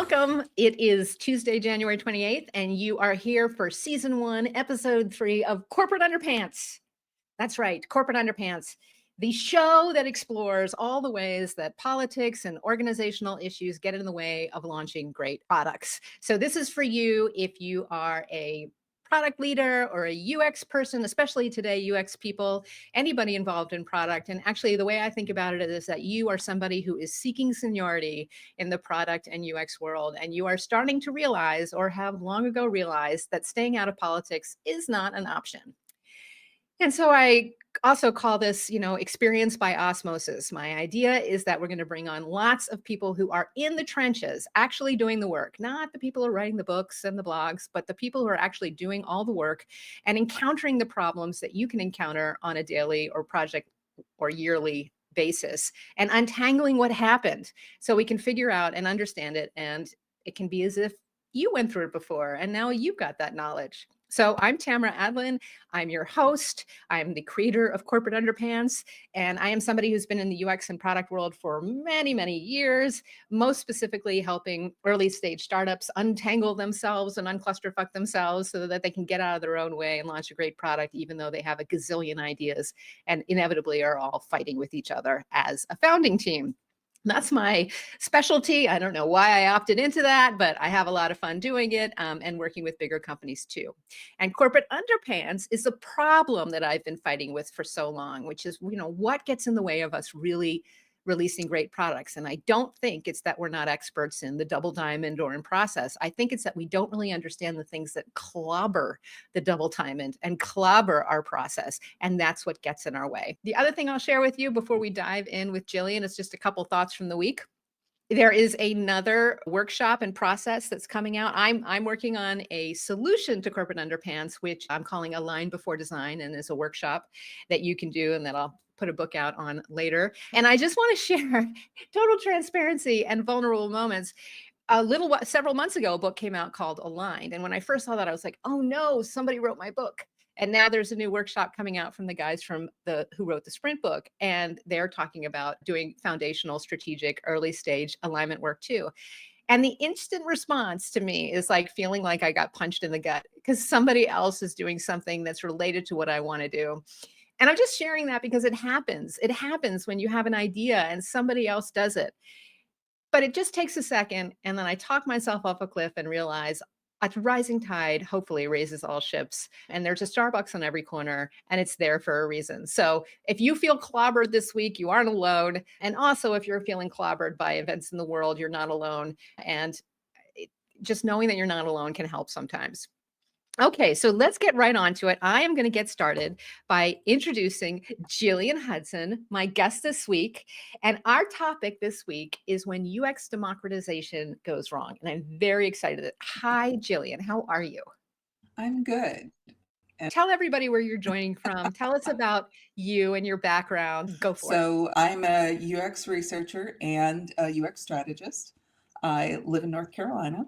Welcome. It is Tuesday, January 28th, and you are here for season 1, episode 3 of Corporate Underpants. That's right, Corporate Underpants, the show that explores all the ways that politics and organizational issues get in the way of launching great products. So this is for you if you are a product leader or a UX person, especially today, UX people, anybody involved in product. And actually, the way I think about it is that you are somebody who is seeking seniority in the product and UX world, and you are starting to realize or have long ago realized that staying out of politics is not an option. And so I also call this, experience by osmosis. My idea is that we're going to bring on lots of people who are in the trenches, actually doing the work, not the people who are writing the books and the blogs, but the people who are actually doing all the work and encountering the problems that you can encounter on a daily or project or yearly basis and untangling what happened so we can figure out and understand it. And it can be as if you went through it before and now you've got that knowledge. So I'm Tamara Adlin. I'm your host. I'm the creator of Corporate Underpants, and I am somebody who's been in the UX and product world for many, many years, most specifically helping early stage startups untangle themselves and unclusterfuck themselves so that they can get out of their own way and launch a great product, even though they have a gazillion ideas and inevitably are all fighting with each other as a founding team. That's my specialty. I don't know why I opted into that, but I have a lot of fun doing it and working with bigger companies too. And corporate underpants is a problem that I've been fighting with for so long, which is, what gets in the way of us really releasing great products. And I don't think it's that we're not experts in the double diamond or in process. I think it's that we don't really understand the things that clobber the double diamond and clobber our process. And that's what gets in our way. The other thing I'll share with you before we dive in with Jillian is just a couple thoughts from the week. There is another workshop and process that's coming out. I'm working on a solution to corporate underpants, which I'm calling Align Before Design, and is a workshop that you can do and that I'll put a book out on later. And I just want to share total transparency and vulnerable moments. Several months ago, a book came out called Aligned. And when I first saw that, I was like, oh no, somebody wrote my book. And now there's a new workshop coming out from the guys who wrote the Sprint book. And they're talking about doing foundational, strategic, early stage alignment work too. And the instant response to me is like feeling like I got punched in the gut because somebody else is doing something that's related to what I want to do. And I'm just sharing that because it happens. It happens when you have an idea and somebody else does it. But it just takes a second. And then I talk myself off a cliff and realize a rising tide hopefully raises all ships. And there's a Starbucks on every corner and it's there for a reason. So if you feel clobbered this week, you aren't alone. And also if you're feeling clobbered by events in the world, you're not alone. And just knowing that you're not alone can help sometimes. Okay, so let's get right on to it. I am going to get started by introducing Jillian Hudson, my guest this week. And our topic this week is when UX democratization goes wrong. And I'm very excited. Hi, Jillian. How are you? I'm good. Tell everybody where you're joining from. Tell us about you and your background. Go for it. So I'm a UX researcher and a UX strategist. I live in North Carolina.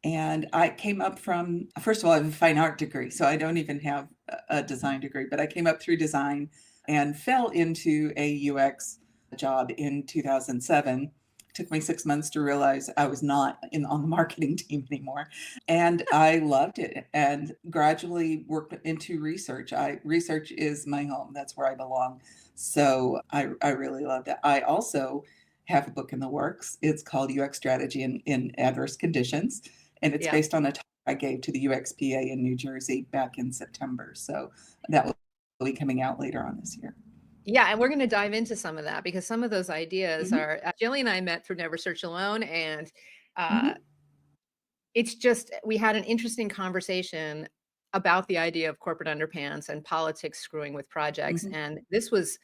And I came up from, first of all, I have a fine art degree, so I don't even have a design degree, but I came up through design and fell into a UX job in 2007. It took me 6 months to realize I was not on the marketing team anymore. And I loved it and gradually worked into research. Research is my home. That's where I belong. So I really loved it. I also have a book in the works. It's called UX Strategy in Adverse Conditions. And it's based on a talk I gave to the UXPA in New Jersey back in September. So that will be coming out later on this year. Yeah, and we're going to dive into some of that because some of those ideas are, Jillian and I met through Never Search Alone. And it's just, we had an interesting conversation about the idea of corporate underpants and politics screwing with projects. And this was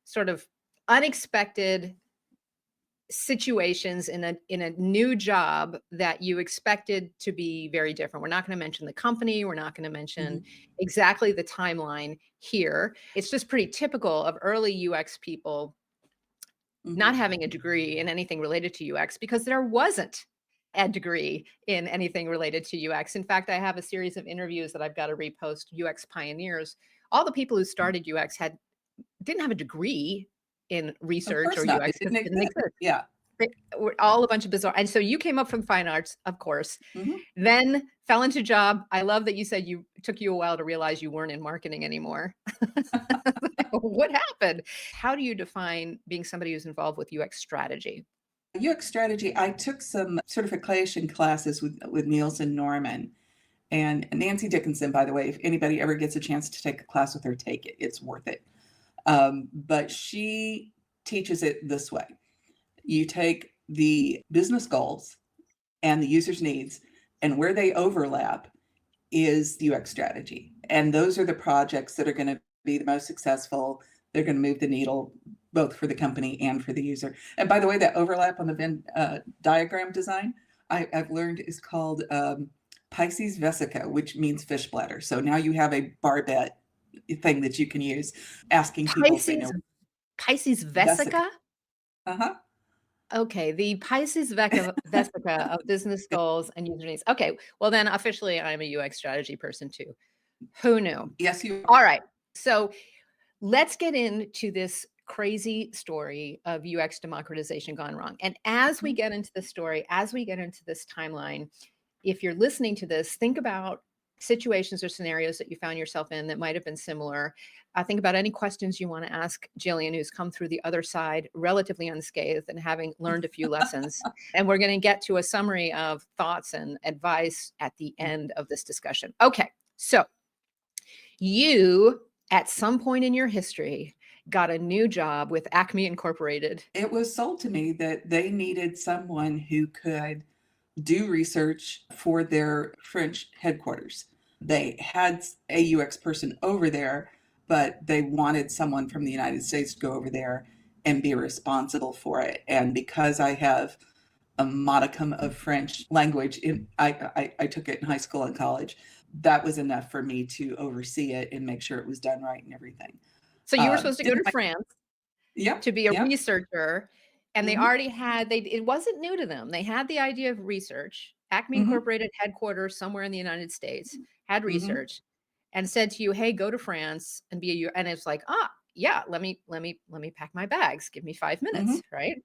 sort of unexpected situations in a new job that you expected to be very different. We're not going to mention the company. We're not going to mention exactly the timeline here. It's just pretty typical of early UX people not having a degree in anything related to UX because there wasn't a degree in anything related to UX. In fact, I have a series of interviews that I've got to repost, UX pioneers. All the people who started UX didn't have a degree in research or UX. It didn't exist. Yeah. We're all a bunch of bizarre. And so you came up from fine arts, of course, Mhm. then fell into job. I love that you said it took you a while to realize you weren't in marketing anymore. What happened? How do you define being somebody who's involved with UX strategy? UX strategy, I took some certification classes with Nielsen Norman and Nancy Dickinson, by the way. If anybody ever gets a chance to take a class with her, take it. It's worth it. But she teaches it this way. You take the business goals and the user's needs, and where they overlap is the UX strategy. And those are the projects that are going to be the most successful. They're going to move the needle both for the company and for the user. And by the way, that overlap on the Venn diagram design, I've learned is called Pisces Vesica, which means fish bladder. So now you have a barbet thing that you can use, asking people if they Pisces, know Pisces Vesica. Vesica? Uh-huh. Okay, the Pisces Vesica of business goals and user needs. Okay, well then officially I'm a UX strategy person too. Who knew? Yes, you All are. right. So let's get into this crazy story of UX democratization gone wrong. And as we Mhm. get into the story, as we get into this timeline, if you're listening to this, think about situations or scenarios that you found yourself in that might have been similar. Think about any questions you want to ask Jillian, who's come through the other side relatively unscathed and having learned a few lessons. And we're going to get to a summary of thoughts and advice at the end of this discussion. Okay, so you, at some point in your history, got a new job with Acme Incorporated. It was sold to me that they needed someone who could do research for their French headquarters. They had a UX person over there, but they wanted someone from the United States to go over there and be responsible for it. And because I have a modicum of French language, I took it in high school and college, that was enough for me to oversee it and make sure it was done right and everything. So you were supposed to go Didn't to I? France Yep, to be a yep. researcher, and they Hmm. already had it wasn't new to them. They had the idea of research. Acme Hmm. Incorporated headquarters somewhere in the United States had Hmm. research and said to you, "Hey, go to France and be a and it's like, "Ah, yeah, let me pack my bags. Give me 5 Hmm. minutes," right?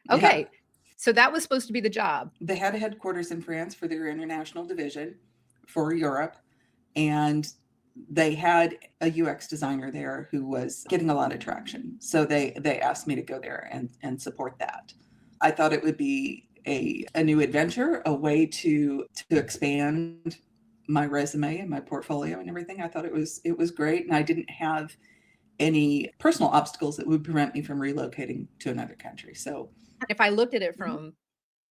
Yeah. Okay. So that was supposed to be the job. They had a headquarters in France for their international division for Europe, and they had a UX designer there who was getting a lot of traction. So they asked me to go there and support that. I thought it would be a new adventure, a way to expand my resume and my portfolio and everything. I thought it was great, and I didn't have any personal obstacles that would prevent me from relocating to another country. So If I looked at it mhm, from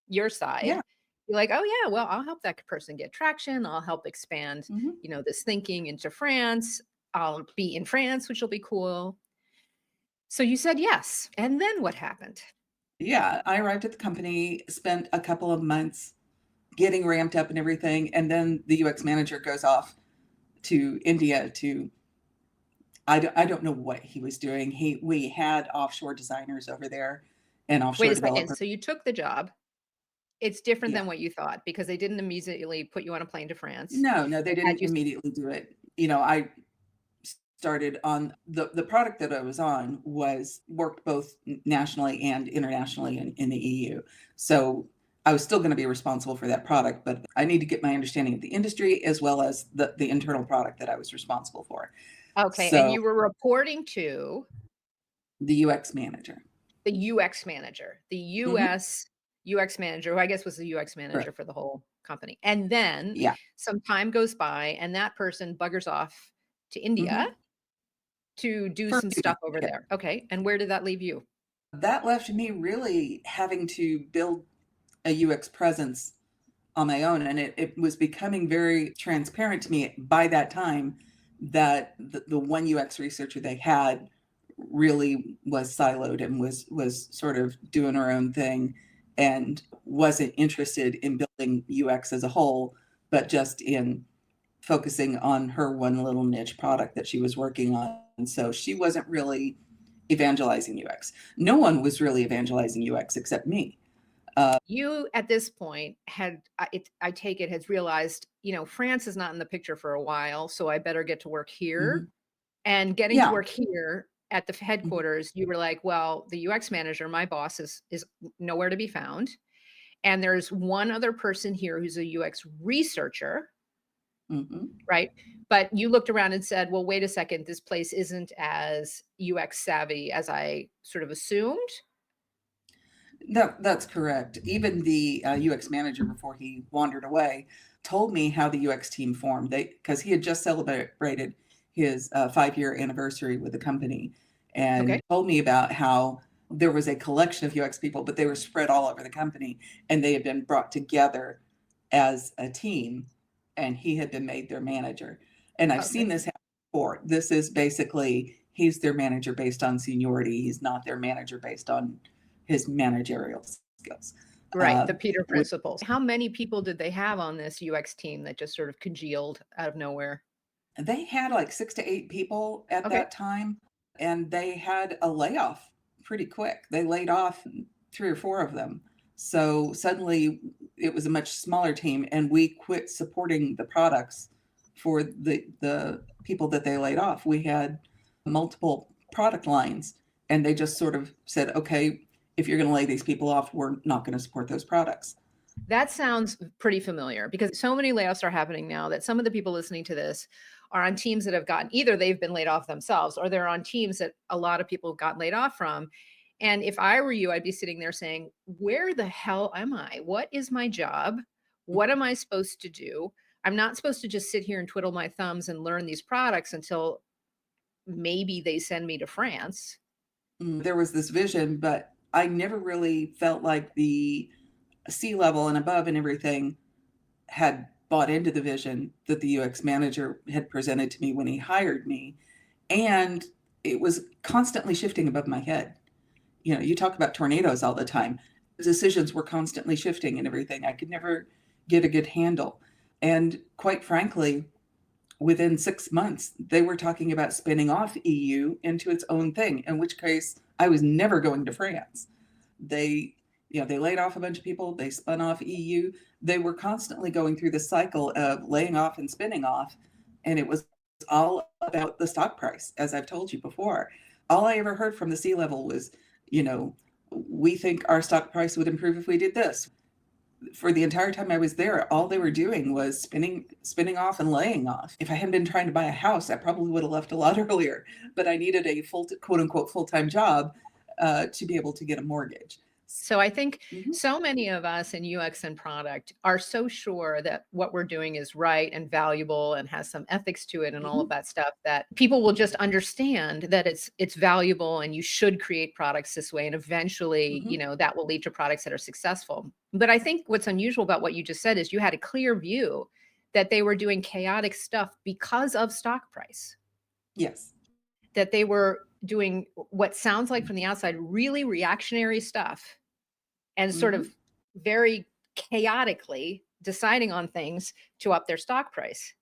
your side, yeah. you're like, "Oh, yeah, well, I'll help that person get traction. I'll help expand, Mhm. this thinking into France. I'll be in France, which will be cool." So you said yes. And then what happened? Yeah, I arrived at the company, spent a couple of months getting ramped up and everything, and then the UX manager goes off to India to I don't know what he was doing. We had offshore designers over there and Wait offshore a second. developers. So you took the job. It's different Yeah. than what you thought because they didn't immediately put you on a plane to France. No, no, they They had didn't you immediately do it. I started on the product that I was on was worked both nationally and internationally in the EU. So I was still going to be responsible for that product, but I need to get my understanding of the industry as well as the internal product that I was responsible for. okay, and So you were reporting to the UX manager. the UX manager, the Hmm. US UX manager, who I guess was the UX manager Correct. for the whole company. And then Yeah. some time goes by and that person buggers off to India Hmm. to do For a some few stuff months. over Yeah. there. Okay. And where did that leave you? That left me really having to build a UX presence on my own. And it was becoming very transparent to me by that time that the one UX researcher they had really was siloed and was sort of doing her own thing and wasn't interested in building UX as a whole, but just in focusing on her one little niche product that she was working on. And so she wasn't really evangelizing UX. No one was really evangelizing UX except me. You at this point I take it, has realized, France is not in the picture for a while, so I better get to work here. Mhm. And getting to Yeah. work here at the headquarters, you were like, well, the UX manager, my boss is nowhere to be found. And there's one other person here who's a UX researcher, Mm-hmm. right? But you looked around and said, well, wait a second, this place isn't as UX savvy as I sort of assumed. That's correct. Even the UX manager, before he wandered away, told me how the UX team formed. Because he had just celebrated his 5-year anniversary with the company, Okay. and told me about how there was a collection of UX people, but they were spread all over the company, and they had been brought together as a team, and he had been made their manager. And I've seen Okay. this happen before. This is basically, he's their manager based on seniority. He's not their manager based on his managerial skills. Right. The Peter With, principles. How many people did they have on this UX team that just sort of congealed out of nowhere? they had like 6 to 8 people at Okay. that time, and they had a layoff pretty quick. They laid off 3 or 4 of them. So suddenly it was a much smaller team, and we quit supporting the products for the people that they laid off. We had multiple product lines, and they just sort of said, okay, if you're going to lay these people off, we're not going to support those products. That sounds pretty familiar because so many layoffs are happening now that some of the people listening to this are on teams that have gotten either they've been laid off themselves or they're on teams that a lot of people got laid off from. And if I were you, I'd be sitting there saying, where the hell am I? What is my job? What am I supposed to do? I'm not supposed to just sit here and twiddle my thumbs and learn these products until maybe they send me to France. There was this vision, but I never really felt like the C-level and above and everything had bought into the vision that the UX manager had presented to me when he hired me. And it was constantly shifting above my head. You know, you talk about tornadoes all the time. Decisions were constantly shifting and everything. I could never get a good handle. And quite frankly, within 6 months, they were talking about spinning off EU into its own thing, in which case I was never going to France. They laid off a bunch of people, they spun off EU. They were constantly going through the cycle of laying off and spinning off. And it was all about the stock price, as I've told you before. All I ever heard from the C-level was, we think our stock price would improve if we did this. For the entire time I was there, all they were doing was spinning off and laying off. If I hadn't been trying to buy a house, I probably would have left a lot earlier, but I needed a quote unquote full-time job to be able to get a mortgage. So I think so many of us in UX and product are so sure that what we're doing is right and valuable and has some ethics to it and all of that stuff that people will just understand that it's valuable and you should create products this way. And eventually, that will lead to products that are successful. But I think what's unusual about what you just said is you had a clear view that they were doing chaotic stuff because of stock price. Yes. That they were doing what sounds like from the outside really reactionary stuff and sort of very chaotically deciding on things to up their stock price.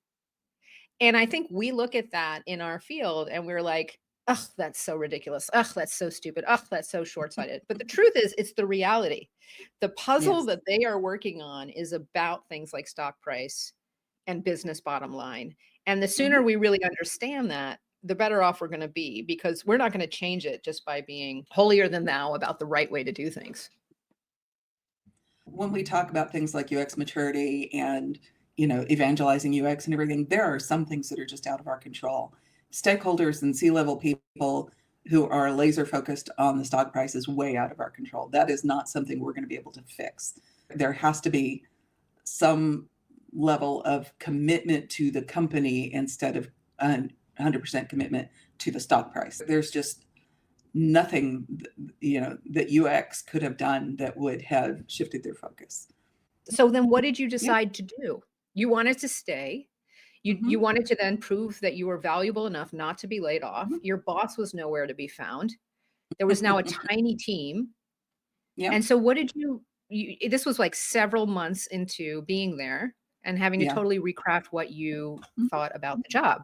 And I think we look at that in our field and we're like, oh, that's so ridiculous. Oh, that's so stupid. Oh, that's so short-sighted. But the truth is, it's the reality. The puzzle that they are working on is about things like stock price and business bottom line. And the sooner we really understand that, the better off we're going to be, because we're not going to change it just by being holier than thou about the right way to do things. When we talk about things like UX maturity and, evangelizing UX and everything, there are some things that are just out of our control. Stakeholders and C-level people who are laser focused on the stock price is way out of our control. That is not something we're going to be able to fix. There has to be some level of commitment to the company instead of 100% commitment to the stock price. There's just nothing, that UX could have done that would have shifted their focus. So then what did you decide to do? You wanted to stay. You wanted to then prove that you were valuable enough not to be laid off. Your boss was nowhere to be found. There was now a tiny team. Yeah. And so what did you this was like several months into being there and having to totally recraft what you thought about the job.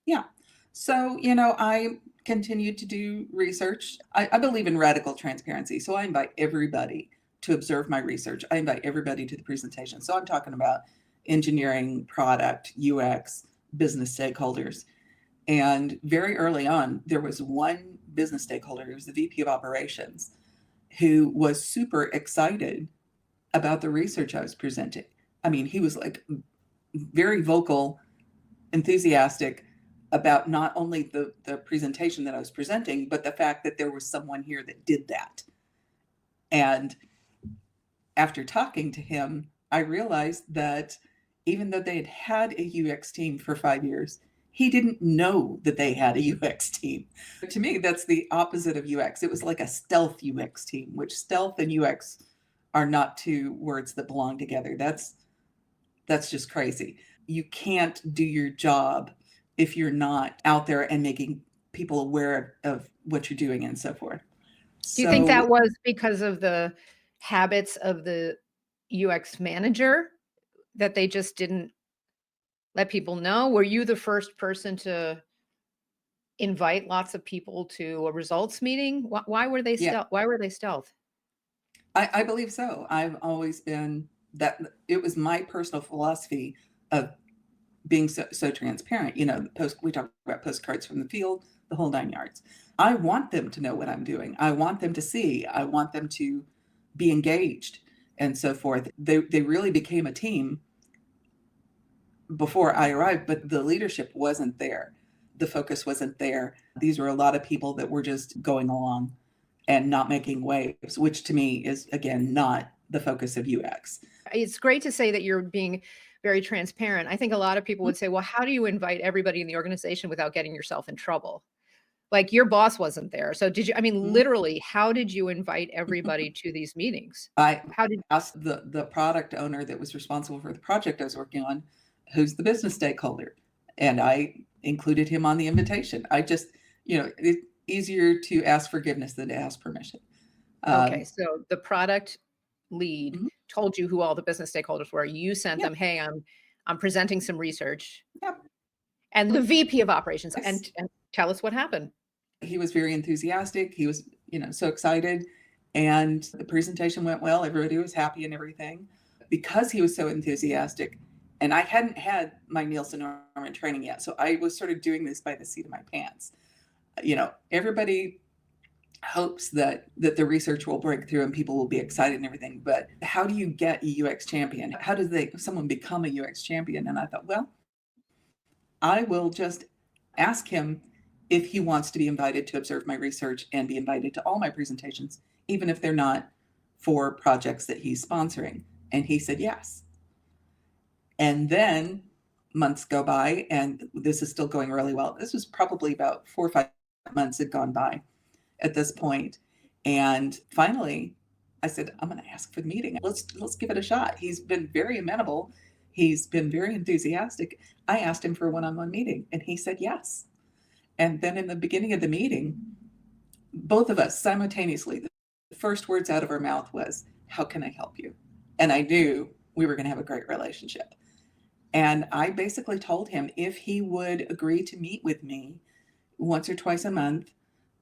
Yeah. So, I continued to do research. I believe in radical transparency. So I invite everybody to observe my research. I invite everybody to the presentation. So I'm talking about engineering, product, UX, business stakeholders. And very early on, there was one business stakeholder, who was the VP of operations, who was super excited about the research I was presenting. I mean, he was like very vocal, enthusiastic about not only the presentation that I was presenting, but the fact that there was someone here that did that. And after talking to him, I realized that even though they had had a UX team for 5 years, he didn't know that they had a UX team. To me, that's the opposite of UX. It was like a stealth UX team, which stealth and UX are not two words that belong together. That's just crazy. You can't do your job if you're not out there and making people aware of what you're doing and so forth. Do you think that So was because of the habits of the UX manager that they just didn't let people know? Were you the first person to invite lots of people to a results meeting? Why were they yeah, stealth? Why were they stealth? I believe so. I've always been that. It was my personal philosophy of being so transparent. You know, we talk about postcards from the field, the whole 9 yards. I want them to know what I'm doing. I want them to see. I want them to be engaged and so forth. They really became a team before I arrived, but the leadership wasn't there. The focus wasn't there. These were a lot of people that were just going along and not making waves, which to me is, again, not the focus of UX. It's great to say that you're being very transparent. I think a lot of people would say, well, how do you invite everybody in the organization without getting yourself in trouble? Like your boss wasn't there. So did you, I mean, Mhm. literally, how did you invite everybody to these meetings? I How did, asked the product owner that was responsible for the project I was working on, who's the business stakeholder, and I included him on the invitation. I just, it's easier to ask forgiveness than to ask permission. okay, Um, so the product lead mhm. told you who all the business stakeholders were. You sent Yeah, them, hey, I'm presenting some research. yeah. And the VP of operations, Yes. and tell us what happened. He was very enthusiastic. He was, so excited. And the presentation went well. Everybody was happy and everything. Because he was so enthusiastic, and I hadn't had my Nielsen Norman training yet. So I was sort of doing this by the seat of my pants. Everybody hopes that the research will break through and people will be excited and everything. But how do you get a UX champion? How does someone become a UX champion? And I thought, well, I will just ask him if he wants to be invited to observe my research and be invited to all my presentations, even if they're not for projects that he's sponsoring. And he said yes. And then months go by, and this is still going really well. This was probably about 4 or 5 months had gone by at this point. And finally, I said, I'm going to ask for the meeting. Let's give it a shot. He's been very amenable. He's been very enthusiastic. I asked him for a one-on-one meeting, and he said yes. And then in the beginning of the meeting, both of us simultaneously, the first words out of our mouth was, "How can I help you?" And I knew we were going to have a great relationship. And I basically told him if he would agree to meet with me once or twice a month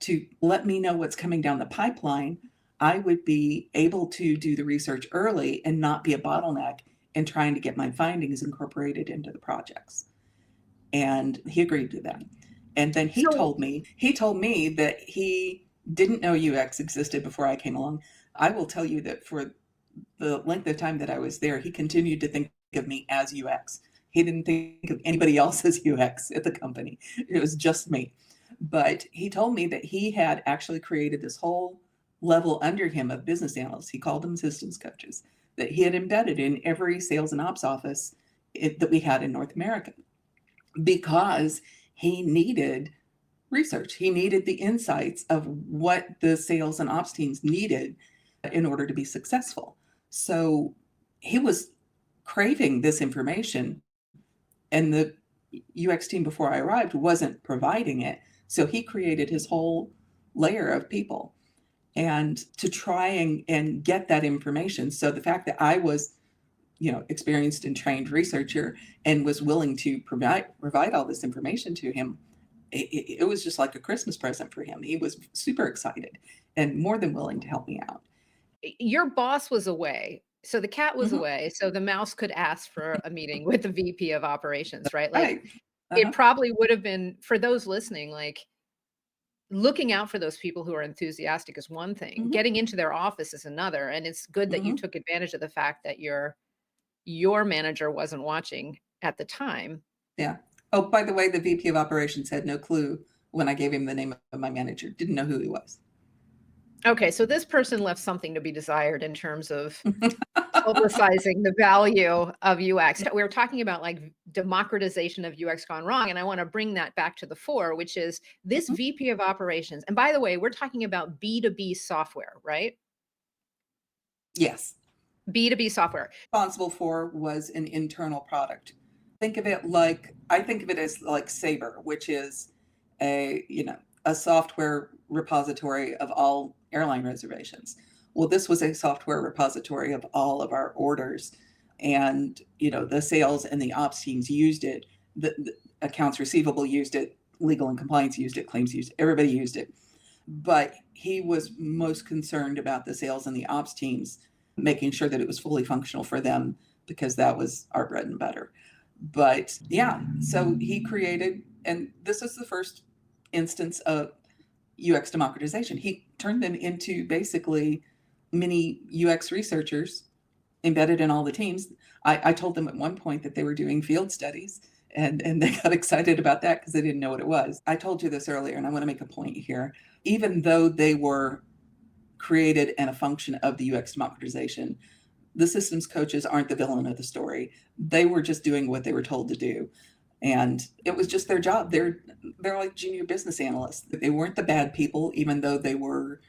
to let me know what's coming down the pipeline, I would be able to do the research early and not be a bottleneck in trying to get my findings incorporated into the projects. And he agreed to that. And then So he told me that he didn't know UX existed before I came along. I will tell you that for the length of time that I was there, he continued to think of me as UX. He didn't think of anybody else as UX at the company. It was just me. But he told me that he had actually created this whole level under him of business analysts. He called them systems coaches that he had embedded in every sales and ops office that we had in North America because he needed research. He needed the insights of what the sales and ops teams needed in order to be successful. So he was craving this information, and the UX team before I arrived wasn't providing it. So he created his whole layer of people and to try and get that information. So the fact that I was, experienced and trained researcher and was willing to provide all this information to him, it was just like a Christmas present for him. He was super excited and more than willing to help me out. your boss was away. So the cat was Mhm. away. So the mouse could ask for a meeting with the VP of operations, right? Like Right. it Uh-huh. probably would have been for those listening, like, looking out for those people who are enthusiastic is one thing, Mhm. getting into their office is another, and it's good that you Mhm. took advantage of the fact that your manager wasn't watching at the time. Yeah. Oh, by the way, the VP of operations had no clue when I gave him the name of my manager, didn't know who he was. Okay, so this person left something to be desired in terms of publicizing the value of UX. We were talking about like democratization of UX gone wrong, and I want to bring that back to the fore, which is this Mhm. VP of operations. And by the way, we're talking about B2B software, right? Yes. B2B software. Responsible for was an internal product. Think of it like I think of it as like Sabre, which is a software repository of all airline reservations. Well, this was a software repository of all of our orders, and the sales and the ops teams used it. The accounts receivable used it, legal and compliance used it, claims used it, everybody used it. But he was most concerned about the sales and the ops teams making sure that it was fully functional for them because that was our bread and butter. But yeah, so he created, and this is the first instance of UX democratization. He turned them into basically mini UX researchers embedded in all the teams. I told them at one point that they were doing field studies, and they got excited about that because they didn't know what it was. I told you this earlier, and I want to make a point here. Even though they were created and a function of the UX democratization, the systems coaches aren't the villain of the story. They were just doing what they were told to do. And it was just their job. They're like junior business analysts. They weren't the bad people, even though they were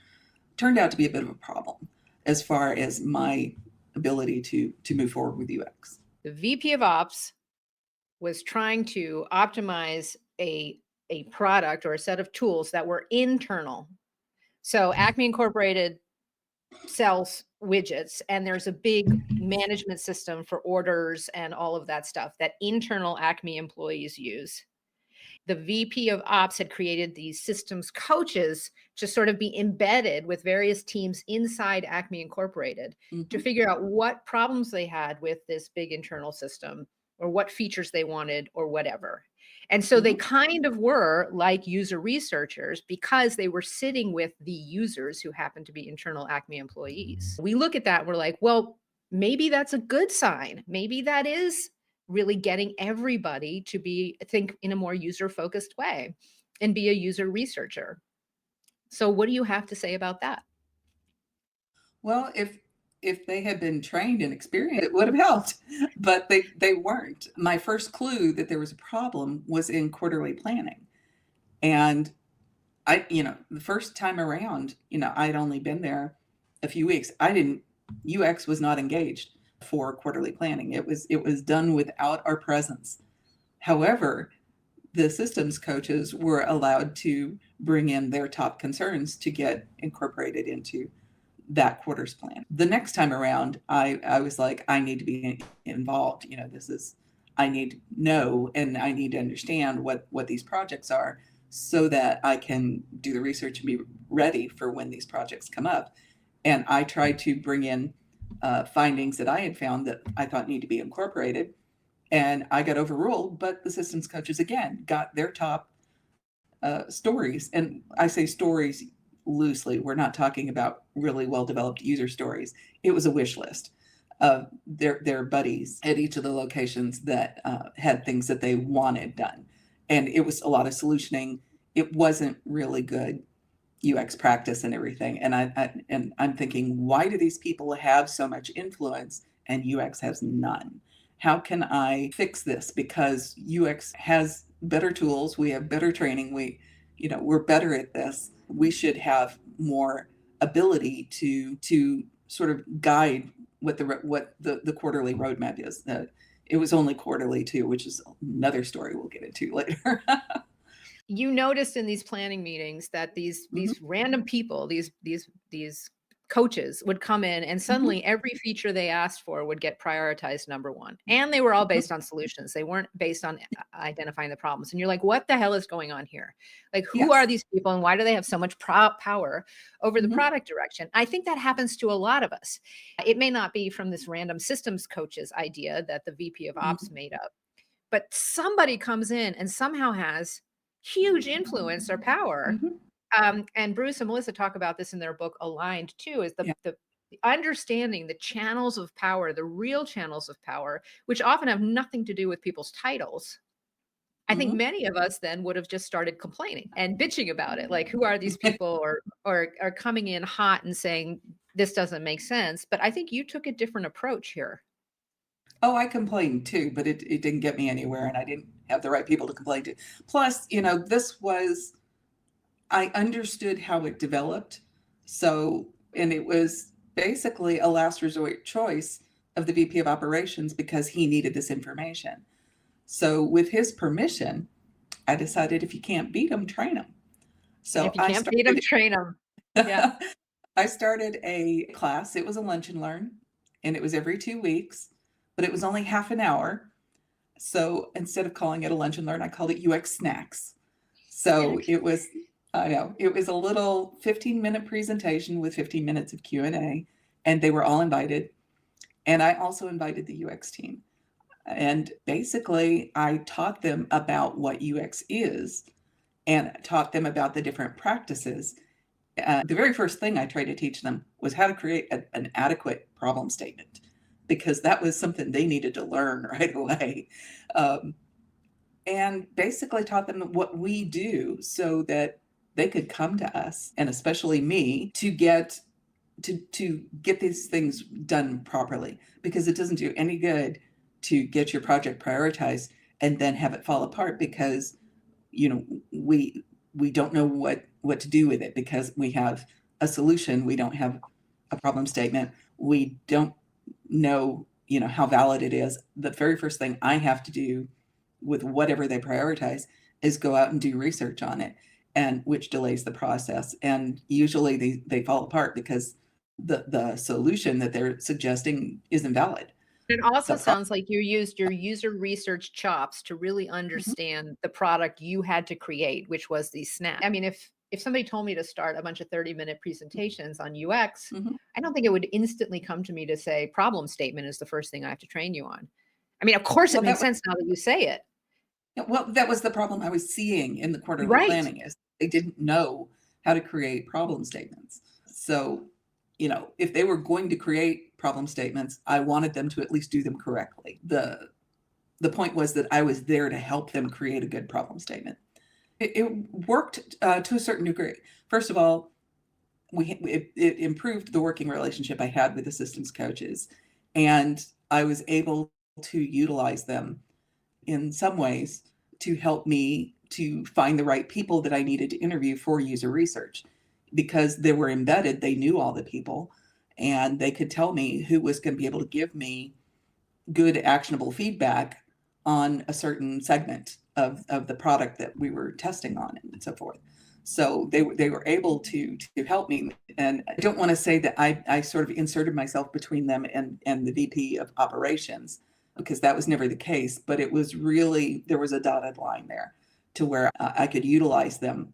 turned out to be a bit of a problem as far as my ability to move forward with UX. The VP of ops was trying to optimize a product or a set of tools that were internal. So Acme Incorporated sells widgets, and there's a big management system for orders and all of that stuff that internal Acme employees use. The VP of ops had created these systems coaches to sort of be embedded with various teams inside Acme Incorporated to Mm-hmm. figure out what problems they had with this big internal system or what features they wanted or whatever. And so they Mm-hmm. kind of were like user researchers because they were sitting with the users who happened to be internal Acme employees. We look at that and we're like, well, maybe that's a good sign. Maybe that is really getting everybody to think in a more user focused way and be a user researcher. So what do you have to say about that? Well, if they had been trained and experienced, it would have helped, but they weren't. My first clue that there was a problem was in quarterly planning, and the first time around, I'd only been there a few weeks. I didn't UX was not engaged for quarterly planning. It was done without our presence. However, the systems coaches were allowed to bring in their top concerns to get incorporated into that quarter's plan. The next time around, I was like, I need to be involved. I need to know and I need to understand what these projects are so that I can do the research and be ready for when these projects come up. And I tried to bring in findings that I had found that I thought need to be incorporated. And I got overruled, but the systems coaches again got their top stories. And I say stories loosely. We're not talking about really well developed user stories. It was a wish list of their buddies at each of the locations that had things that they wanted done, and it was a lot of solutioning. It wasn't really good UX practice and everything. And I'm thinking, why do these people have so much influence and UX has none? How can I fix this? Because UX has better tools, we have better training, we're better at this. We should have more ability to sort of guide what the quarterly roadmap is. It was only quarterly too, which is another story we'll get into later. You noticed in these planning meetings that these Mhm, these random people, these coaches would come in and mhm, suddenly every feature they asked for would get prioritized number one. And they were all mhm. based on solutions. They weren't based on identifying the problems. And you're like, what the hell is going on here? Like, who are Yes. these people and why do they have so much power over the Mhm, product direction? I think that happens to a lot of us. It may not be from this random systems coaches idea that the VP of ops mhm, made up, but somebody comes in and somehow has huge influence or power. Mhm. And Bruce and Melissa talk about this in their book Aligned too, is Yeah. the understanding the channels of power, the real channels of power, which often have nothing to do with people's titles. I think Mhm. many of us then would have just started complaining and bitching about it. Like, who are these people, or are coming in hot and saying this doesn't make sense. But I think you took a different approach here. Oh, I complained too, but it didn't get me anywhere, and I didn't have the right people to complain to. Plus, this was I understood how it developed. So, and it was basically a last resort choice of the VP of operations because he needed this information. So, with his permission, I decided if you can't beat them, train them. And So if you I can't beat them, started train them. Yeah. I started a class. It was a lunch and learn, and it was every 2 weeks, but it was only half an hour. So instead of calling it a lunch and learn, I called it UX snacks. So Snacks. it was, I know, it was a little 15-minute presentation with 15 minutes of Q&A, and they were all invited. And I also invited the UX team. And basically, I taught them about what UX is and taught them about the different practices. The very first thing I tried to teach them was how to create an adequate problem statement, because that was something they needed to learn right away. Um, and basically taught them what we do so that they could come to us, and especially me, to get these things done properly, because it doesn't do any good to get your project prioritized and then have it fall apart because you know we don't know what to do with it, because we have a solution, we don't have a problem statement, we don't know how valid it is. The very first thing I have to do with whatever they prioritize is go out and do research on it, and which delays the process, and usually they fall apart because the solution that they're suggesting isn't valid. It also The pro- sounds like you used your user research chops to really Mhm, understand the product you had to create, which was these snaps. I mean, if somebody told me to start a bunch of 30-minute presentations on UX, mhm. I don't think it would instantly come to me to say problem statement is the first thing I have to train you on. I mean, of course it well makes that sense now that you say it. Well, that was the problem I was seeing in the quarterly Right. planning, is they didn't know how to create problem statements. So, if they were going to create problem statements, I wanted them to at least do them correctly. The point was that I was there to help them create a good problem statement. It worked to a certain degree. First of all, it improved the working relationship I had with assistance coaches, and I was able to utilize them in some ways to help me to find the right people that I needed to interview for user research, because they were embedded. They knew all the people, and they could tell me who was going to be able to give me good, actionable feedback on a certain segment of the product that we were testing on, and so forth. So they were able to help me. And I don't want to say that I sort of inserted myself between them and the VP of operations, because that was never the case. But it was really, there was a dotted line there to where I could utilize them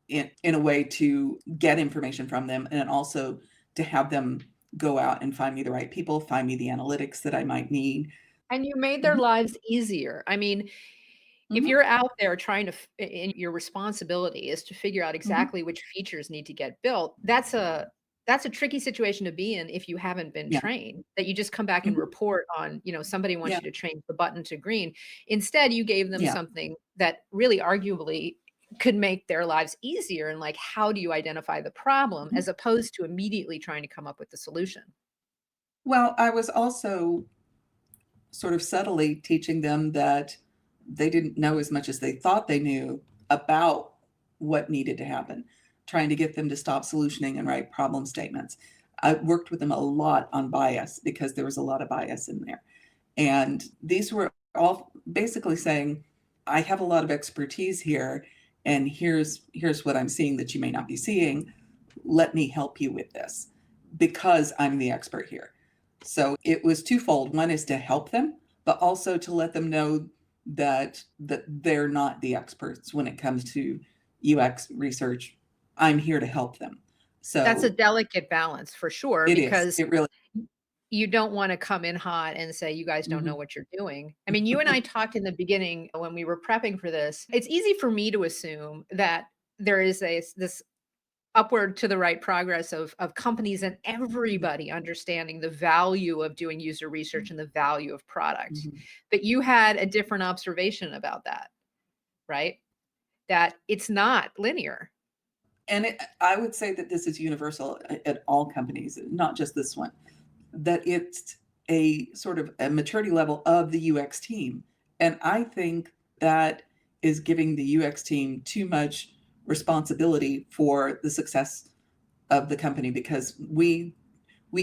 in a way to get information from them, and also to have them go out and find me the right people, find me the analytics that I might need. And you made their Mhm, lives easier. I mean, if mhm, you're out there trying to and your responsibility is to figure out mhm. exactly which features need to get built, that's a tricky situation to be in if you haven't been Yeah, trained, that you just come back and mhm, report on, somebody wants yeah, you to change the button to green. Instead, you gave them yeah, something that really arguably could make their lives easier, and like, how do you identify the problem mhm. as opposed to immediately trying to come up with the solution? Well, I was also sort of subtly teaching them that they didn't know as much as they thought they knew about what needed to happen, trying to get them to stop solutioning and write problem statements. I worked with them a lot on bias, because there was a lot of bias in there. And these were all basically saying, I have a lot of expertise here, and here's what I'm seeing that you may not be seeing. Let me help you with this, because I'm the expert here. So it was twofold. One is to help them, but also to let them know that they're not the experts when it comes to UX research. I'm here to help them. That's a So delicate balance for sure, it is. because It really. you don't want to come in hot and say, you guys don't know Mhm. what you're doing. I mean, you and I talked in the beginning when we were prepping for this. It's easy for me to assume that there is this upward to the right progress of companies and Mhm. everybody understanding the value of doing user research and the value of product. Mhm. But you had a different observation about that, right? That it's not linear. And I would say that this is universal at all companies, not just this one, that it's a sort of a maturity level of the UX team. And I think that is giving the UX team too much responsibility for the success of the company, because we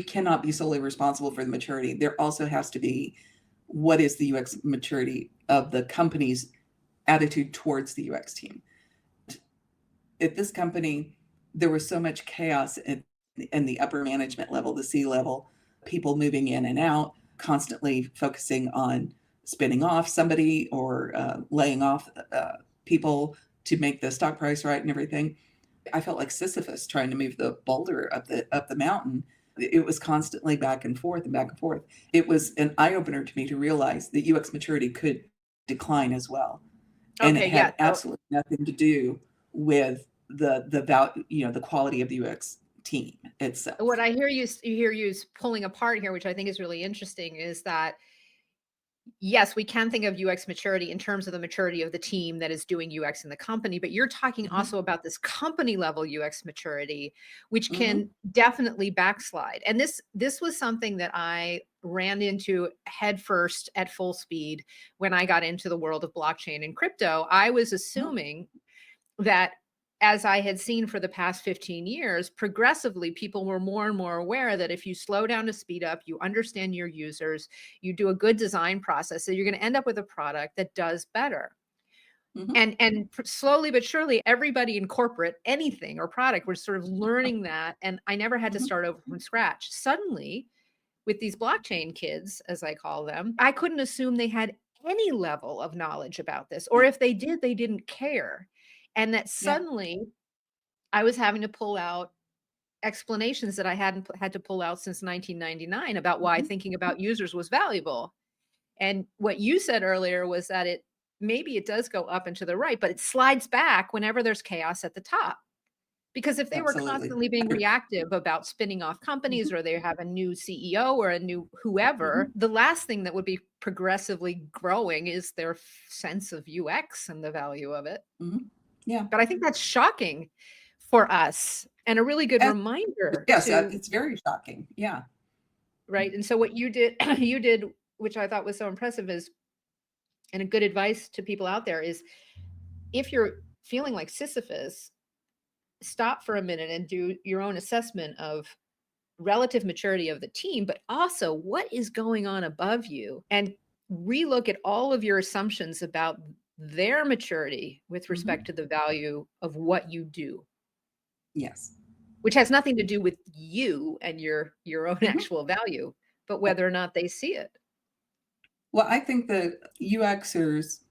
cannot be solely responsible for the maturity. There also has to be, what is the UX maturity of the company's attitude towards the UX team. At this company, there was so much chaos in the upper management level, the C level, people moving in and out, constantly focusing on spinning off somebody or laying off people to make the stock price right and everything. I felt like Sisyphus trying to move the boulder up the mountain. It was constantly back and forth and back and forth. It was an eye opener to me to realize that UX maturity could decline as well, and it Okay, yeah. had So absolutely nothing to do with the value, the quality of the UX team what itself. I hear you pulling apart here, which I think is really interesting, is that yes, we can think of UX maturity in terms of the maturity of the team that is doing UX in the company, but you're talking Mhm, also about this company level UX maturity, which mhm, can definitely backslide. And this was something that I ran into headfirst at full speed when I got into the world of blockchain and crypto. I was mhm, assuming that, as I had seen for the past 15 years, progressively people were more and more aware that if you slow down to speed up, you understand your users, you do a good design process, so you're going to end up with a product that does better. mhm, And slowly but surely, everybody in corporate, anything or product, was sort of learning that. And I never had to mhm, start over from scratch. Suddenly, with these blockchain kids, as I call them, I couldn't assume they had any level of knowledge about this, or yeah, if they did, they didn't care. And that yeah, suddenly I was having to pull out explanations that I hadn't had to pull out since 1999 about why mhm, thinking about users was valuable. And what you said earlier was that maybe it does go up and to the right, but it slides back whenever there's chaos at the top. Because if they were absolutely. constantly being reactive about spinning off companies, Mhm, or they have a new CEO or a new whoever, mhm, the last thing that would be progressively growing is their sense of UX and the value of it. mhm, yeah, But I think that's shocking for us and a really good and reminder yes, to, it's very shocking. Yeah. right? And so what you did, you did, which I thought was so impressive, is, and a good advice to people out there is, if you're feeling like Sisyphus, stop for a minute and do your own assessment of relative maturity of the team, but also what is going on above you, and relook at all of your assumptions about their maturity with respect Mhm, to the value of what you do, yes. which has nothing to do with you and your own Mhm, actual value, but yeah. whether or not they see it. Well, I think that UXers,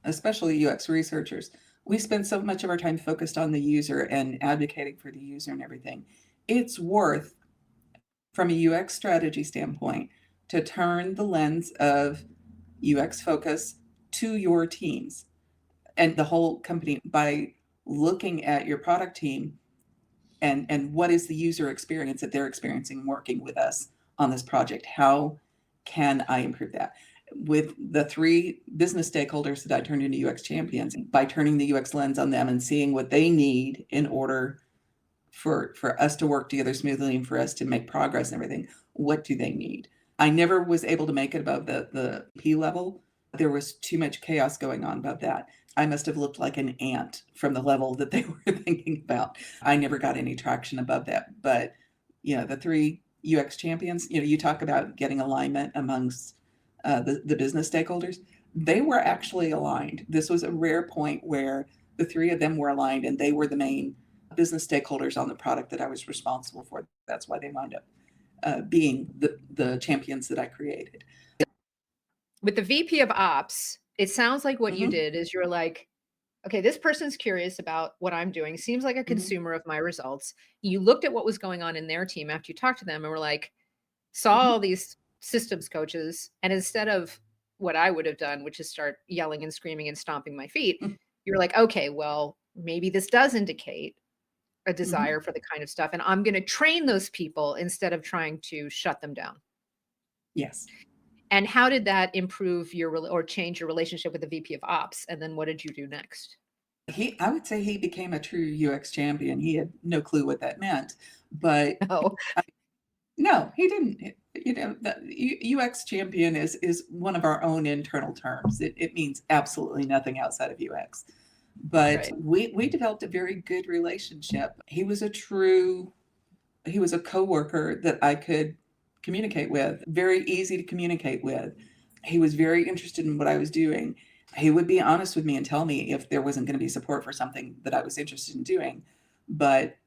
especially UX researchers, we spend so much of our time focused on the user and advocating for the user and everything. It's worth, from a UX strategy standpoint, to turn the lens of UX focus to your teams and the whole company by looking at your product team and what is the user experience that they're experiencing working with us on this project. How can I improve that? With the three business stakeholders that I turned into UX champions, by turning the UX lens on them and seeing what they need in order for us to work together smoothly and for us to make progress and everything, what do they need? I never was able to make it above the P level. There was too much chaos going on above that. I must have looked like an ant from the level that they were thinking about. I never got any traction above that. But the three UX champions, you talk about getting alignment amongst the business stakeholders. They were actually aligned. This was a rare point where the three of them were aligned, and they were the main business stakeholders on the product that I was responsible for. That's why they wound up being the champions that I created. With the VP of ops, it sounds like what you Hmm. did is you're like, okay, this person's curious about what I'm doing, seems like a Hmm. consumer of my results. You looked at what was going on in their team after you talked to them and were like, saw Mhm. all these systems coaches, and instead of what I would have done, which is start yelling and screaming and stomping my feet, Mm. you're like, okay, well, maybe this does indicate a Mhm. desire for the kind of stuff, and I'm going to train those people instead of trying to shut them down. Yes. And how did that improve or change your relationship with the VP of Ops? And then what did you do next? I would say he became a true UX champion. He had no clue what that meant, but Oh, no, he didn't. The UX champion is one of our own internal terms. It means absolutely nothing outside of UX. But right. we developed a very good relationship. He was a coworker that I could communicate with, very easy to communicate with. He was very interested in what I was doing. He would be honest with me and tell me if there wasn't going to be support for something that I was interested in doing. But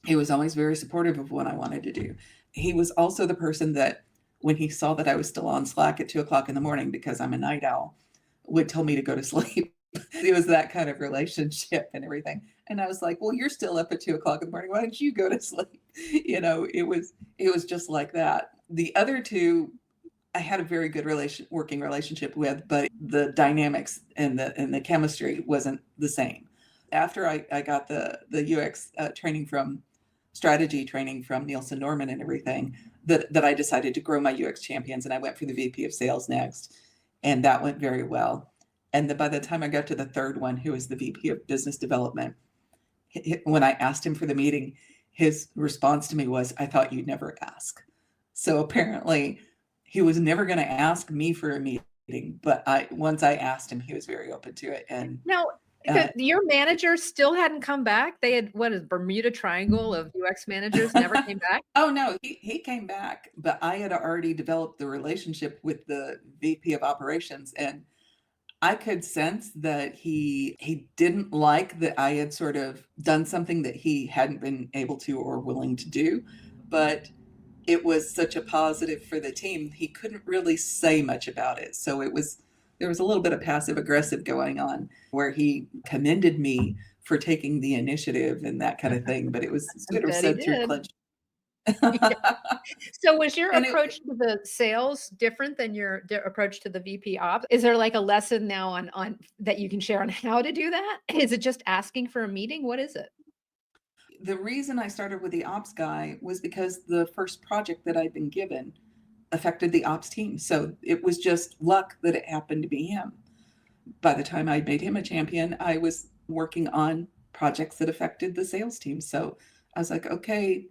he was always very supportive of what I wanted to do. He was also the person that, when he saw that I was still on Slack at 2 o'clock in the morning because I'm a night owl, would tell me to go to sleep. It was that kind of relationship and everything. And I was like, well, you're still up at 2 o'clock in the morning. Why don't you go to sleep? It was just like that. The other two I had a very good working relationship with, but the dynamics and the chemistry wasn't the same. After I got the UX training from strategy training from Nielsen Norman and everything, that I decided to grow my UX champions, and I went for the VP of sales next, and that went very well. And by the time I got to the third one, who was the VP of business development, when I asked him for the meeting, his response to me was, "I thought you'd never ask." So apparently, he was never going to ask me for a meeting, but once I asked him, he was very open to it. And Now, uh, your manager still hadn't come back? They had, what is Bermuda Triangle of UX managers, never came back? oh no, he came back, but I had already developed the relationship with the VP of operations, and I could sense that he didn't like that I had sort of done something that he hadn't been able to or willing to do, but it was such a positive for the team. He couldn't really say much about it. So there was a little bit of passive aggressive going on where he commended me for taking the initiative and that kind of thing, but it was I sort of bet he said through did. clenched. So was your and it approach to the sales different than your approach to the VP ops? Is there like a lesson now on that you can share on how to do that? Is it just asking for a meeting? What is it? The reason I started with the ops guy was because the first project that I'd been given affected the ops team. So it was just luck that it happened to be him. By the time I made him a champion, I was working on projects that affected the sales team. So I was like, okay,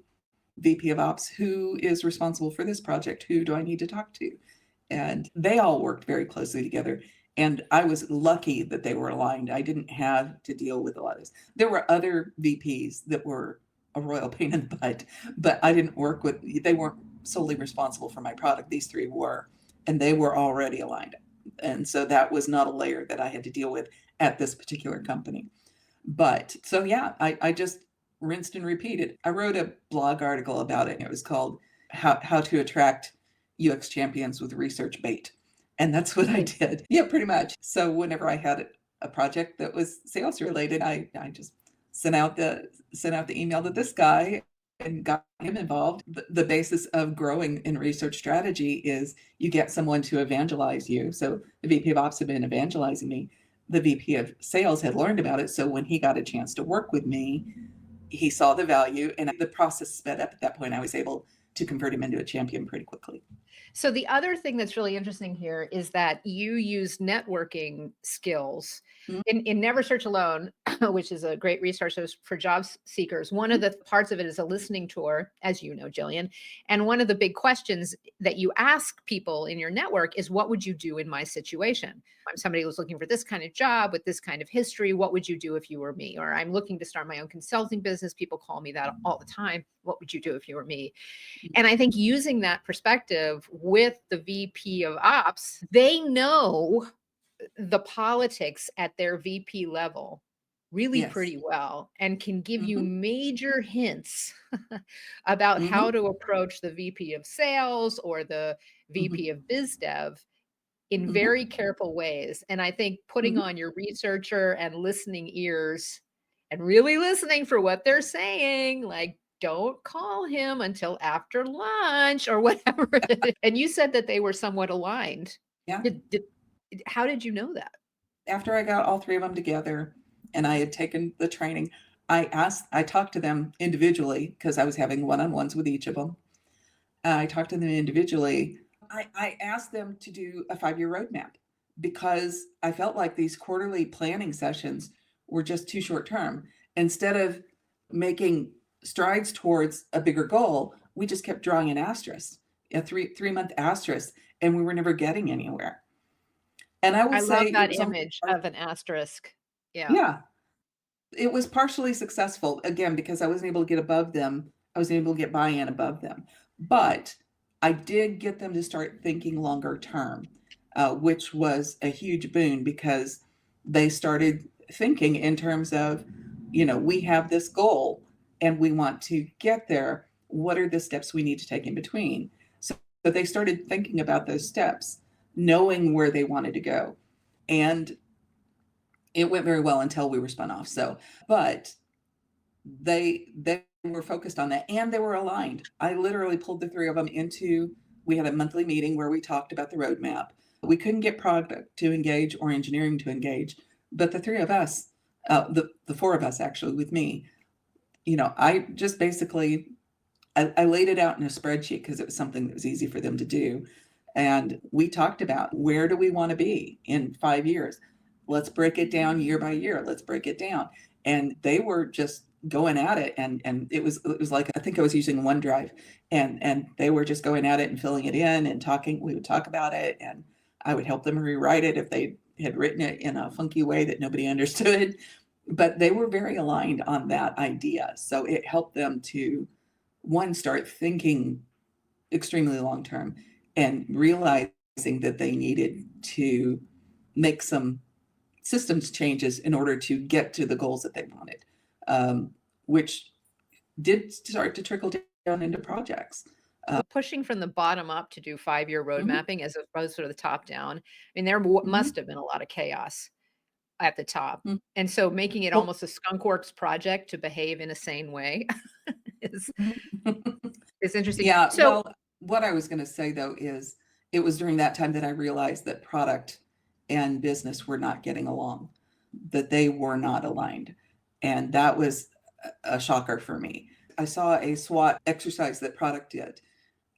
VP of Ops, who is responsible for this project? Who do I need to talk to? And they all worked very closely together. And I was lucky that they were aligned. I didn't have to deal with a lot of this. There were other VPs that were a royal pain in the butt, but I didn't work with, they weren't solely responsible for my product. These three were, and they were already aligned. And so that was not a layer that I had to deal with at this particular company. But so yeah, I just rinsed and repeated. I wrote a blog article about it, and it was called How to Attract UX Champions with Research Bait. And that's what I Nice. did. Yeah, pretty much. So whenever I had a project that was sales related, I just sent out the email to this guy and got him involved. The basis of growing in research strategy is you get someone to evangelize you. So the VP of Ops had been evangelizing me. The VP of sales had learned about it. So when he got a chance to work with me, he saw the value, and the process sped up. At that point, I was able to convert him into a champion pretty quickly. So the other thing that's really interesting here is that you use networking skills in Never Search Alone, which is a great resource for job seekers. One of the parts of it is a listening tour, as you know, Jillian. And one of the big questions that you ask people in your network is, what would you do in my situation? I'm somebody who's looking for this kind of job with this kind of history. What would you do if you were me? Or I'm looking to start my own consulting business. People call me that all the time. What would you do if you were me? And I think using that perspective with the VP of ops, they know the politics at their VP level really Yes. pretty well and can give you Mm-hmm. major hints about how Mm-hmm. to approach the VP of sales or the Mm-hmm. VP of biz dev in Mm-hmm. very careful ways. And I think putting Mm-hmm. on your researcher and listening ears and really listening for what they're saying, like, don't call him until after lunch or whatever. And you said that they were somewhat aligned. Yeah. How did you know that? After I got all three of them together and I had taken the training, I talked to them individually because I was having one-on-ones with each of them. I talked to them individually. I asked them to do a 5-year roadmap because I felt like these quarterly planning sessions were just too short term. Instead of making strides towards a bigger goal, we just kept drawing an asterisk, a three-month asterisk, and we were never getting anywhere. And I will I love say it that was image of an asterisk. Yeah. yeah, it was partially successful, again, because I wasn't able to get above them. I was able to get buy-in above them. But I did get them to start thinking longer term, which was a huge boon because they started thinking in terms of, we have this goal and we want to get there. What are the steps we need to take in between? So they started thinking about those steps, knowing where they wanted to go. And it went very well until we were spun off. So, but they were focused on that and they were aligned. I literally pulled the three of them we had a monthly meeting where we talked about the roadmap. We couldn't get product to engage or engineering to engage, but the three of us, the four of us actually with me, I just basically, I laid it out in a spreadsheet because it was something that was easy for them to do. And we talked about where do we want to be in 5 years? Let's break it down year by year. Let's break it down. And they were just going at it. And it was like, I think I was using OneDrive and they were just going at it and filling it in and talking. We would talk about it and I would help them rewrite it if they had written it in a funky way that nobody understood. But they were very aligned on that idea. So it helped them to, one, start thinking extremely long term and realizing that they needed to make some systems changes in order to get to the goals that they wanted, which did start to trickle down into projects. Pushing from the bottom up to do 5-year road Mhm. mapping as opposed to the top down. I mean, there Mhm. must have been a lot of chaos at the top. Mhm. And so making it Well, almost a skunkworks project to behave in a sane way is mhm. is interesting. Yeah, So well, what I was going to say though is it was during that time that I realized that product and business were not getting along, that they were not aligned. And that was a shocker for me. I saw a SWOT exercise that product did,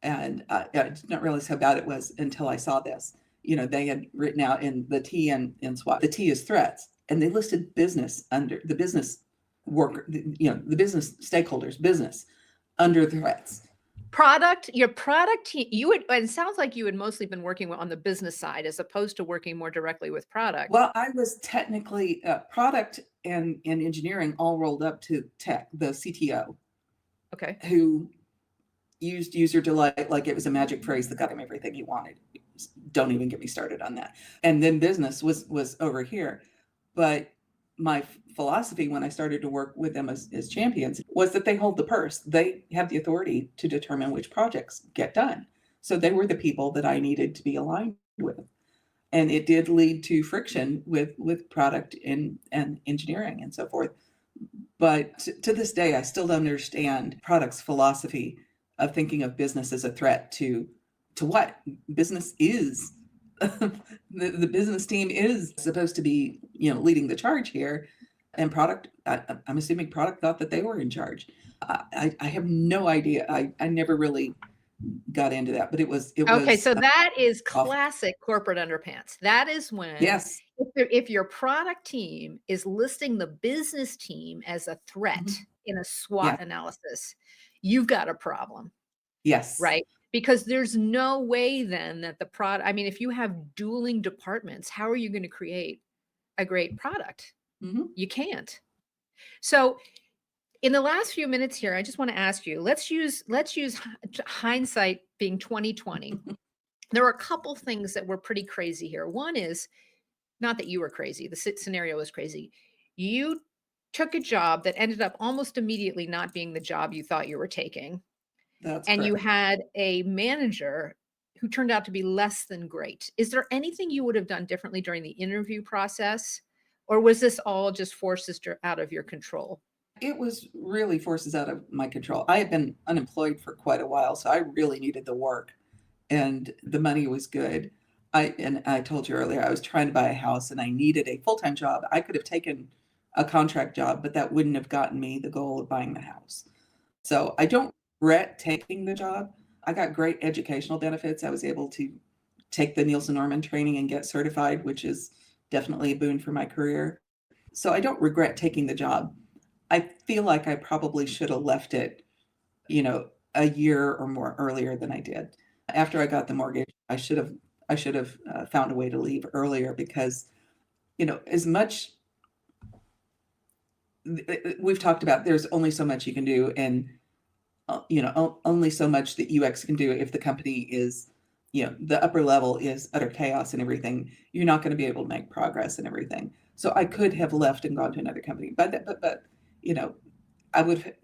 and I did not realize how bad it was until I saw this. They had written out in the T in SWOT, the T is threats, and they listed business under the business worker, the business stakeholders, business under threats. your product team, you would, and it sounds like you had mostly been working on the business side as opposed to working more directly with product. Well, I was technically product and engineering all rolled up to tech, the CTO, Okay. who used user delight like it was a magic phrase that got him everything he wanted. Don't even get me started on that. And then business was over here. But my philosophy when I started to work with them as champions was that they hold the purse. They have the authority to determine which projects get done. So they were the people that I needed to be aligned with. And it did lead to friction with product and engineering and so forth. But to this day, I still don't understand product's philosophy of thinking of business as a threat to what business is. The business team is supposed to be, leading the charge here, and product. I'm assuming product thought that they were in charge. I have no idea. I never really got into that, but it was Okay, so that is off. classic corporate underpants. That is when Yes. if your product team is listing the business team as a threat Mhm. in a SWOT Yeah. analysis, you've got a problem, Yes. right? Because there's no way then that the product, I mean, if you have dueling departments, how are you going to create a great product? Mhm. You can't. So in the last few minutes here, I just want to ask you, let's use hindsight being 2020. There were a couple things that were pretty crazy here. One is not that you were crazy, the scenario was crazy. You took a job that ended up almost immediately not being the job you thought you were taking. That's And you correct. had a manager who turned out to be less than great. Is there anything you would have done differently during the interview process? Or was this all just forces out of your control? It was really forces out of my control. I had been unemployed for quite a while, so I really needed the work and the money was good. I told you earlier, I was trying to buy a house and I needed a full-time job. I could have taken a contract job, but that wouldn't have gotten me the goal of buying the house. So I don't regret taking the job. I got great educational benefits. I was able to take the Nielsen Norman training and get certified, which is definitely a boon for my career. So I don't regret taking the job. I feel like I probably should have left it, a year or more earlier than I did. After I got the mortgage, I should have found a way to leave earlier because, as much we've talked about, there's only so much you can do, and only so much that UX can do if the company is, the upper level is utter chaos and everything. You're not going to be able to make progress and everything. So I could have left and gone to another company, but I would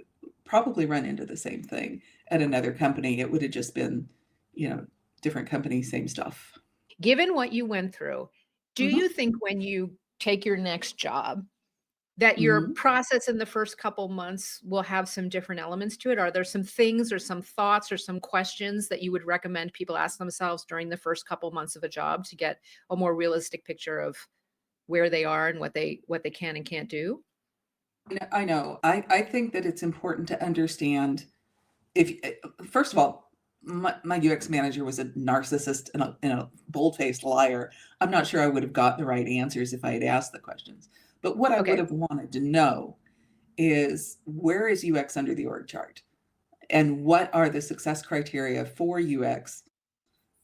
probably run into the same thing at another company. It would have just been, different company, same stuff. Given what you went through, do Mhm, you think when you take your next job that your mhm. process in the first couple months will have some different elements to it? Are there some things or some thoughts or some questions that you would recommend people ask themselves during the first couple months of a job to get a more realistic picture of where they are and what they can and can't do? I know. I think that it's important to understand if first of all, my UX manager was a narcissist and a bold-faced liar. I'm not sure I would have got the right answers if I had asked the questions. But what I would Okay. have wanted to know is where is UX under the org chart? And what are the success criteria for UX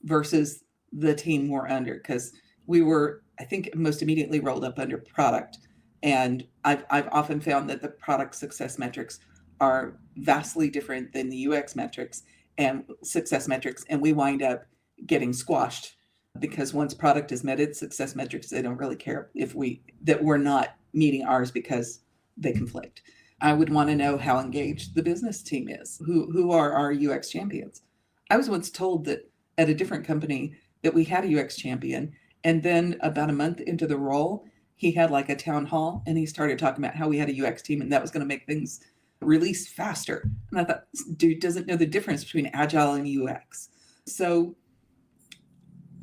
versus the team we're under? Because we were, I think, most immediately rolled up under product. And I've often found that the product success metrics are vastly different than the UX metrics and success metrics. And we wind up getting squashed because once product is met, its success metrics, they don't really care if we're not meeting ours because they conflict. I would want to know how engaged the business team is. Who are our UX champions? I was once told that at a different company that we had a UX champion, and then about a month into the role, he had like a town hall and he started talking about how we had a UX team and that was going to make things release faster. And I thought, this dude doesn't know the difference between agile and UX. So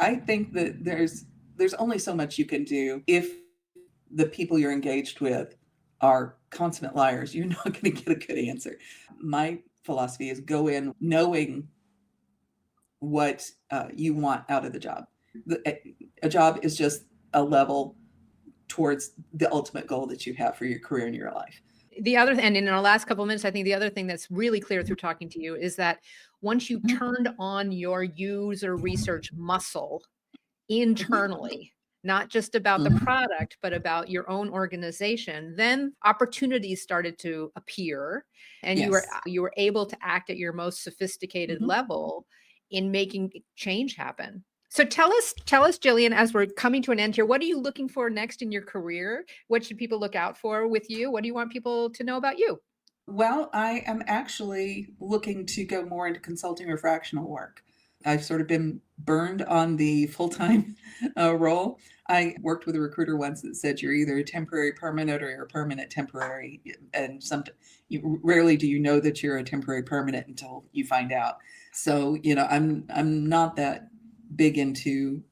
I think that there's only so much you can do if the people you're engaged with are consummate liars. You're not going to get a good answer. My philosophy is go in knowing what you want out of the job. A job is just a level towards the ultimate goal that you have for your career and your life. The other, and in our last couple of minutes, I think the other thing that's really clear through talking to you is that once you Mhm, turned on your user research muscle mhm, internally, not just about the mhm. product, but about your own organization, then opportunities started to appear and Yes. you were able to act at your most sophisticated Mhm. level in making change happen. So tell us, Jillian, as we're coming to an end here, what are you looking for next in your career? What should people look out for with you? What do you want people to know about you? Well, I am actually looking to go more into consulting or fractional work. I've sort of been burned on the full-time role. I worked with a recruiter once that said you're either a temporary permanent or you're a permanent temporary, and rarely do you know that you're a temporary permanent until you find out. So, I'm not that big into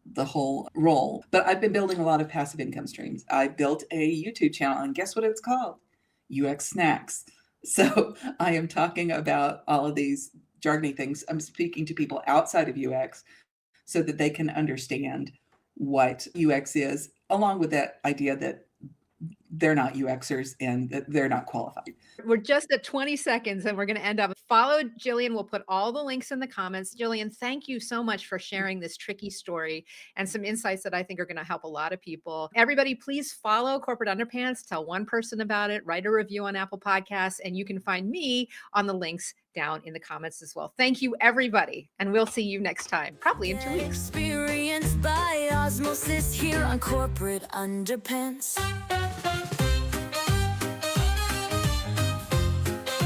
the whole role, but I've been building a lot of passive income streams. I built a YouTube channel, and guess what it's called? UX Snacks. So I am talking about all of these jargony things. I'm speaking to people outside of UX so that they can understand what UX is, along with that idea that they're not UXers and that they're not qualified. We're just at 20 seconds and we're going to end up. Follow Jillian. We'll put all the links in the comments. Jillian, thank you so much for sharing this tricky story and some insights that I think are going to help a lot of people. Everybody, please follow Corporate Underpants. Tell one person about it. Write a review on Apple Podcasts, and you can find me on the links down in the comments as well. Thank you, everybody. And we'll see you next time, probably in 2 weeks. Experienced by osmosis here on Corporate Underpants.